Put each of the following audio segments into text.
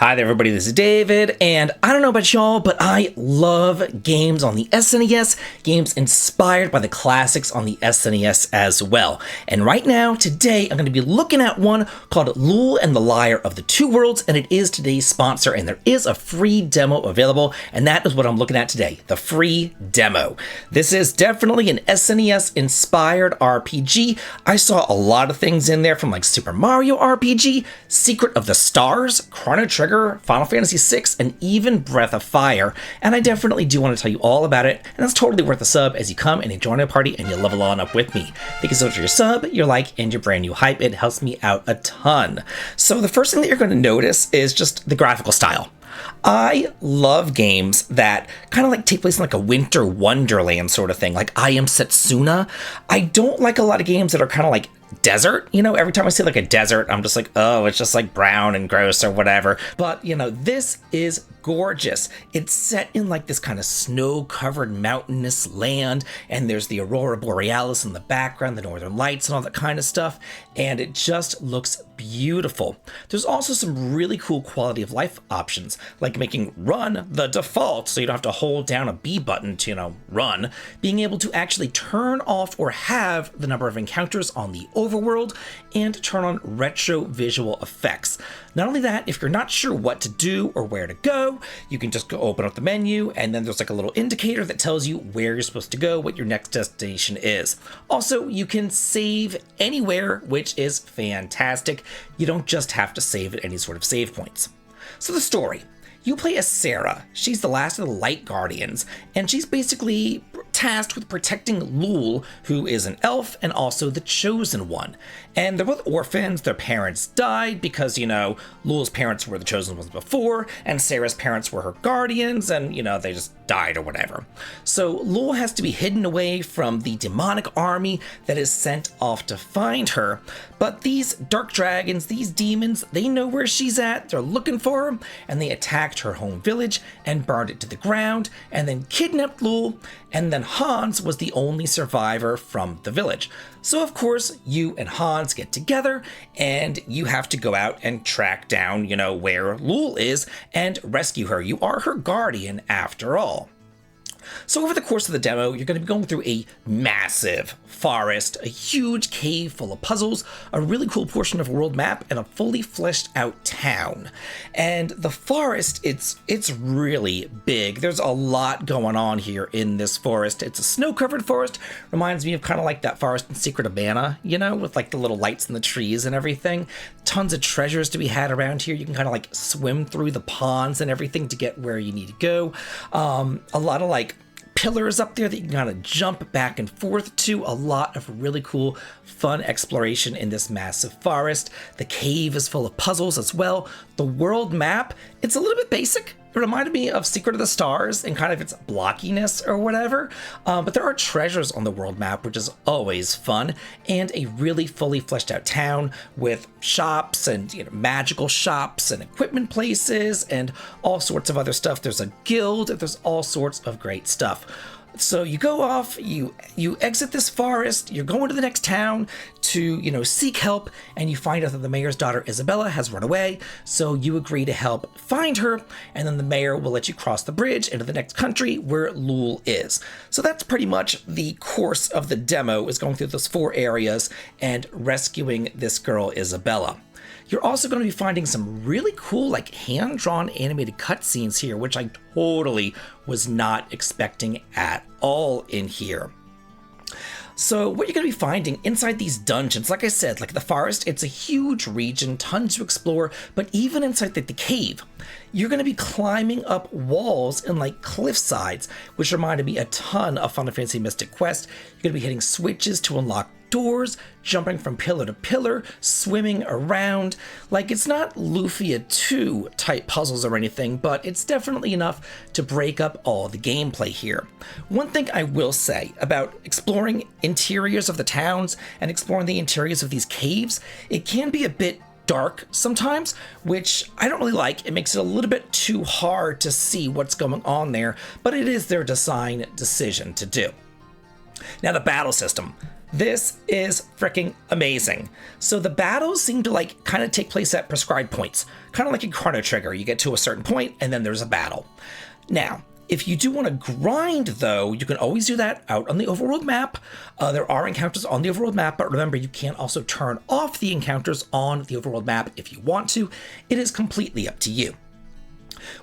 Hi there everybody, this is David, and I don't know about y'all, but I love games on the SNES, games inspired by the classics on the SNES as well. And right now, today, I'm going to be looking at one called Llewl and the Lyre of the Two Worlds, and it is today's sponsor, and there is a free demo available, and that is what I'm looking at today, the free demo. This is definitely an SNES-inspired RPG. I saw a lot of things in there from like Super Mario RPG, Secret of the Stars, Chrono Trigger, Final Fantasy VI, and even Breath of Fire, and I definitely do want to tell you all about it, and it's totally worth a sub as you come and you join a party and you level on up with me. Thank you so much for your sub, your like, and your brand new hype. It helps me out a ton. So the first thing that you're going to notice is just the graphical style. I love games that kind of like take place in like a winter wonderland sort of thing, like I Am Setsuna. I don't like a lot of games that are kind of like desert. You know, every time I see like a desert, I'm just like, oh, it's just like brown and gross or whatever. But, you know, this is gorgeous. It's set in like this kind of snow-covered mountainous land, and there's the Aurora Borealis in the background, the Northern Lights and all that kind of stuff, and it just looks beautiful. There's also some really cool quality of life options, like making run the default so you don't have to hold down a B button to, you know, run, being able to actually turn off or have the number of encounters on the overworld, and turn on retro visual effects. Not only that, if you're not sure what to do or where to go, you can just go open up the menu, and then there's like a little indicator that tells you where you're supposed to go, what your next destination is. Also, you can save anywhere, which is fantastic. You don't just have to save at any sort of save points. So the story. You play as Sarah. She's the last of the Light Guardians, and she's basically tasked with protecting Llewl, who is an elf and also the Chosen One. And they're both orphans. Their parents died because, you know, Llewell's parents were the Chosen Ones before, and Sarah's parents were her guardians, and, you know, they just died or whatever. So Llewl has to be hidden away from the demonic army that is sent off to find her. But these dark dragons, these demons, they know where she's at, they're looking for her, and they attacked her home village and burned it to the ground, and then kidnapped Llewl, and then Hans was the only survivor from the village. So of course, you and Hans get together, and you have to go out and track down, you know, where Llewl is and rescue her. You are her guardian after all. So over the course of the demo, you're going to be going through a massive forest, a huge cave full of puzzles, a really cool portion of a world map, and a fully fleshed out town. And the forest, it's really big. There's a lot going on here in this forest. It's a snow-covered forest. Reminds me of kind of like that forest in Secret of Mana, you know, with like the little lights in the trees and everything. Tons of treasures to be had around here. You can kind of like swim through the ponds and everything to get where you need to go. A lot of like pillars up there that you can kind of jump back and forth to. A lot of really cool, fun exploration in this massive forest. The cave is full of puzzles as well. The world map, it's a little bit basic. It reminded me of Secret of the Stars and kind of its blockiness or whatever, but there are treasures on the world map, which is always fun, and a really fully fleshed out town with shops and, you know, magical shops and equipment places and all sorts of other stuff. There's a guild, there's all sorts of great stuff. So you go off, you exit this forest, you're going to the next town to, you know, seek help, and you find out that the mayor's daughter Isabella has run away, so you agree to help find her, and then the mayor will let you cross the bridge into the next country where Llewl is. So that's pretty much the course of the demo, is going through those 4 areas and rescuing this girl Isabella. You're also going to be finding some really cool, like, hand-drawn animated cutscenes here, which I totally was not expecting at all in here. So what you're going to be finding inside these dungeons, like I said, like the forest, it's a huge region, tons to explore, but even inside the cave, you're going to be climbing up walls and like cliff sides, which reminded me a ton of Final Fantasy Mystic Quest. You're going to be hitting switches to unlock doors, jumping from pillar to pillar, swimming around. Like, it's not Lufia 2 type puzzles or anything, but it's definitely enough to break up all the gameplay here. One thing I will say about exploring interiors of the towns and exploring the interiors of these caves, it can be a bit dark sometimes, which I don't really like. It makes it a little bit too hard to see what's going on there, but it is their design decision to do. Now, the battle system. This is freaking amazing. So the battles seem to like kind of take place at prescribed points, kind of like in Chrono Trigger. You get to a certain point and then there's a battle. Now, if you do want to grind, though, you can always do that out on the overworld map. There are encounters on the overworld map, but remember, you can also turn off the encounters on the overworld map if you want to. It is completely up to you.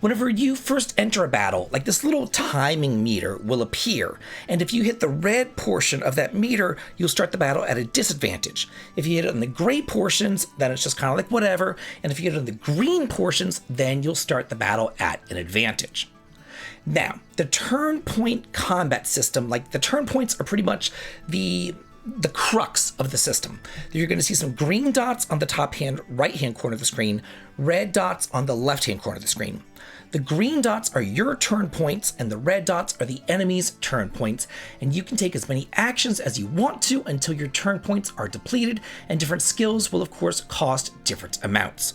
Whenever you first enter a battle, like this little timing meter will appear, and if you hit the red portion of that meter, you'll start the battle at a disadvantage. If you hit it on the gray portions, then it's just kind of like whatever, and if you hit it on the green portions, then you'll start the battle at an advantage. Now, the turn point combat system, like the turn points are pretty much the crux of the system. You're going to see some green dots on the right-hand corner of the screen, red dots on the left-hand corner of the screen. The green dots are your turn points, and the red dots are the enemy's turn points, and you can take as many actions as you want to until your turn points are depleted, and different skills will, of course, cost different amounts.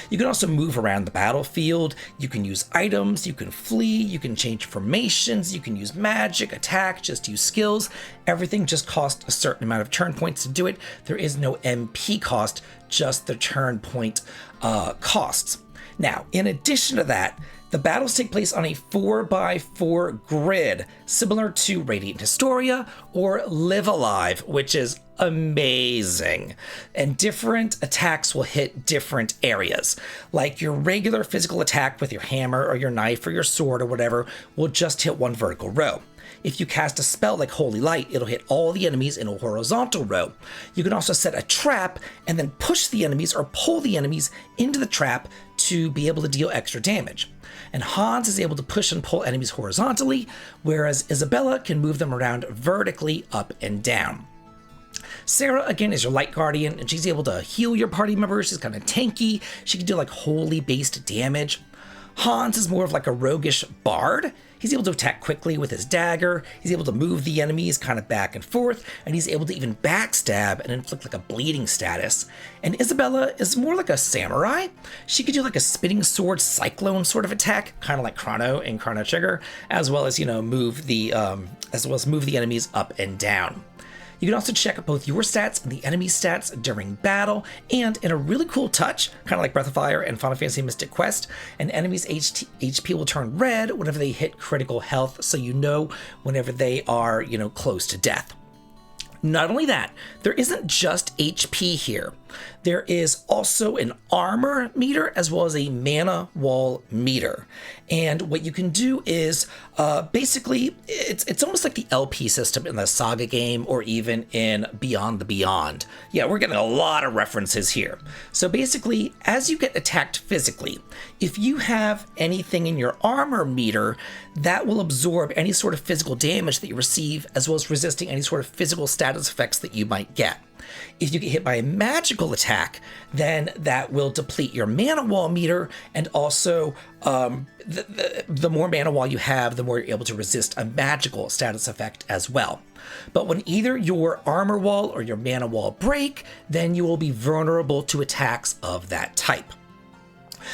You can also move around the battlefield, you can use items, you can flee, you can change formations, you can use magic, attack, just use skills. Everything just costs a certain amount of turn points to do it. There is no MP cost, just the turn point costs. Now, in addition to that, the battles take place on a 4x4 grid, similar to Radiant Historia or Live Alive, which is amazing. And different attacks will hit different areas. Like your regular physical attack with your hammer or your knife or your sword or whatever will just hit one vertical row. If you cast a spell like Holy Light, it'll hit all the enemies in a horizontal row. You can also set a trap and then push the enemies or pull the enemies into the trap to be able to deal extra damage. And Hans is able to push and pull enemies horizontally, whereas Isabella can move them around vertically up and down. Sarah, again, is your light guardian, and she's able to heal your party members. She's kind of tanky. She can do like holy-based damage. Hans is more of like a roguish bard. He's able to attack quickly with his dagger. He's able to move the enemies kind of back and forth, and he's able to even backstab and inflict like a bleeding status. And Isabella is more like a samurai. She could do like a spinning sword cyclone sort of attack, kind of like Chrono in Chrono Trigger, as well as move the enemies up and down. You can also check both your stats and the enemy's stats during battle, and in a really cool touch, kind of like Breath of Fire and Final Fantasy Mystic Quest, an enemy's HP will turn red whenever they hit critical health, so you know whenever they are, close to death. Not only that, there isn't just HP here. There is also an armor meter as well as a mana wall meter. And what you can do is basically, it's almost like the LP system in the Saga game or even in Beyond the Beyond. Yeah, we're getting a lot of references here. So basically, as you get attacked physically, if you have anything in your armor meter, that will absorb any sort of physical damage that you receive, as well as resisting any sort of physical status effects that you might get. If you get hit by a magical attack, then that will deplete your mana wall meter, and also the more mana wall you have, the more you're able to resist a magical status effect as well. But when either your armor wall or your mana wall break, then you will be vulnerable to attacks of that type.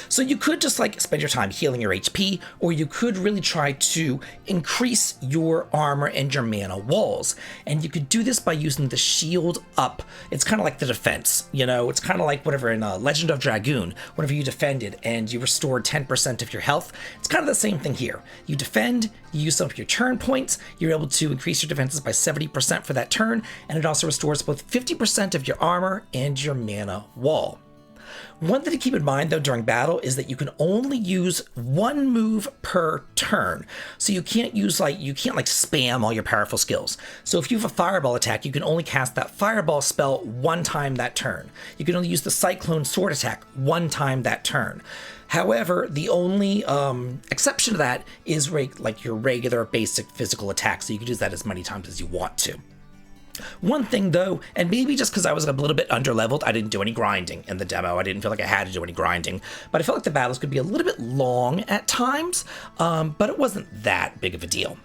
So you could just spend your time healing your HP, or you could really try to increase your armor and your mana walls. And you could do this by using the shield up. It's kind of like the defense, it's kind of like whatever in Legend of Dragoon, whenever you defended and you restored 10% of your health. It's kind of the same thing here. You defend, you use some of your turn points, you're able to increase your defenses by 70% for that turn, and it also restores both 50% of your armor and your mana wall. One thing to keep in mind, though, during battle is that you can only use one move per turn. So you can't spam all your powerful skills. So if you have a fireball attack, you can only cast that fireball spell one time that turn. You can only use the cyclone sword attack one time that turn. However, the only exception to that is your regular basic physical attack. So you can use that as many times as you want to. One thing though, and maybe just because I was a little bit underleveled, I didn't do any grinding in the demo. I didn't feel like I had to do any grinding, but I felt like the battles could be a little bit long at times, but it wasn't that big of a deal.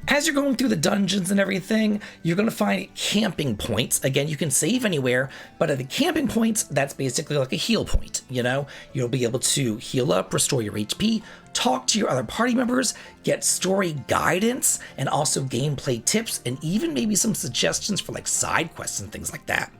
As you're going through the dungeons and everything, you're going to find camping points. Again, you can save anywhere, but at the camping points, that's basically like a heal point, You'll be able to heal up, restore your HP, talk to your other party members, get story guidance, and also gameplay tips, and even maybe some suggestions for like side quests and things like that.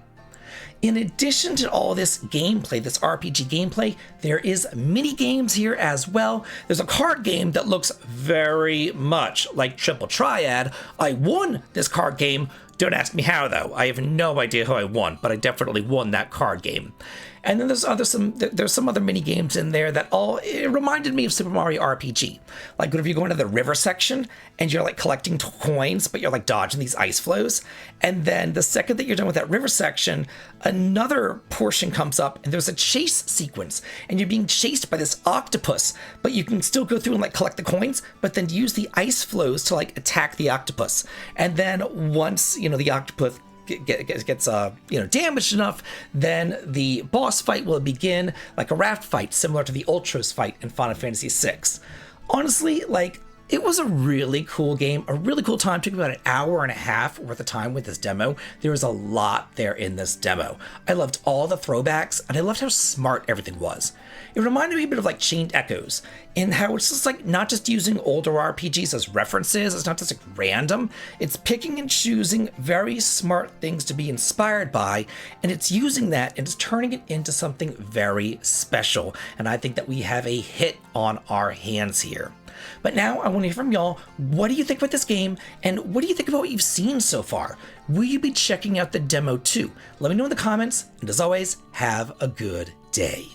In addition to all this gameplay, this RPG gameplay, there is mini games here as well. There's a card game that looks very much like Triple Triad. I won this card game. Don't ask me how though. I have no idea how I won, but I definitely won that card game. And then there's some other mini games in there that it reminded me of Super Mario RPG. Like whenever you go into the river section and you're like collecting coins, but you're like dodging these ice flows. And then the second that you're done with that river section, another portion comes up and there's a chase sequence and you're being chased by this octopus, but you can still go through and like collect the coins, but then use the ice flows to like attack the octopus. And then once, the octopus gets damaged enough, then the boss fight will begin like a raft fight, similar to the Ultros fight in Final Fantasy VI. Honestly, like, it was a really cool game, a really cool time. It took about an hour and a half worth of time with this demo. There was a lot there in this demo. I loved all the throwbacks, and I loved how smart everything was. It reminded me a bit of like Chained Echoes, in how it's just like not just using older RPGs as references, it's not just like random, it's picking and choosing very smart things to be inspired by, and it's using that and it's turning it into something very special. And I think that we have a hit on our hands here. But now I want to hear from y'all. What do you think about this game? And what do you think about what you've seen so far? Will you be checking out the demo too? Let me know in the comments. And as always, have a good day.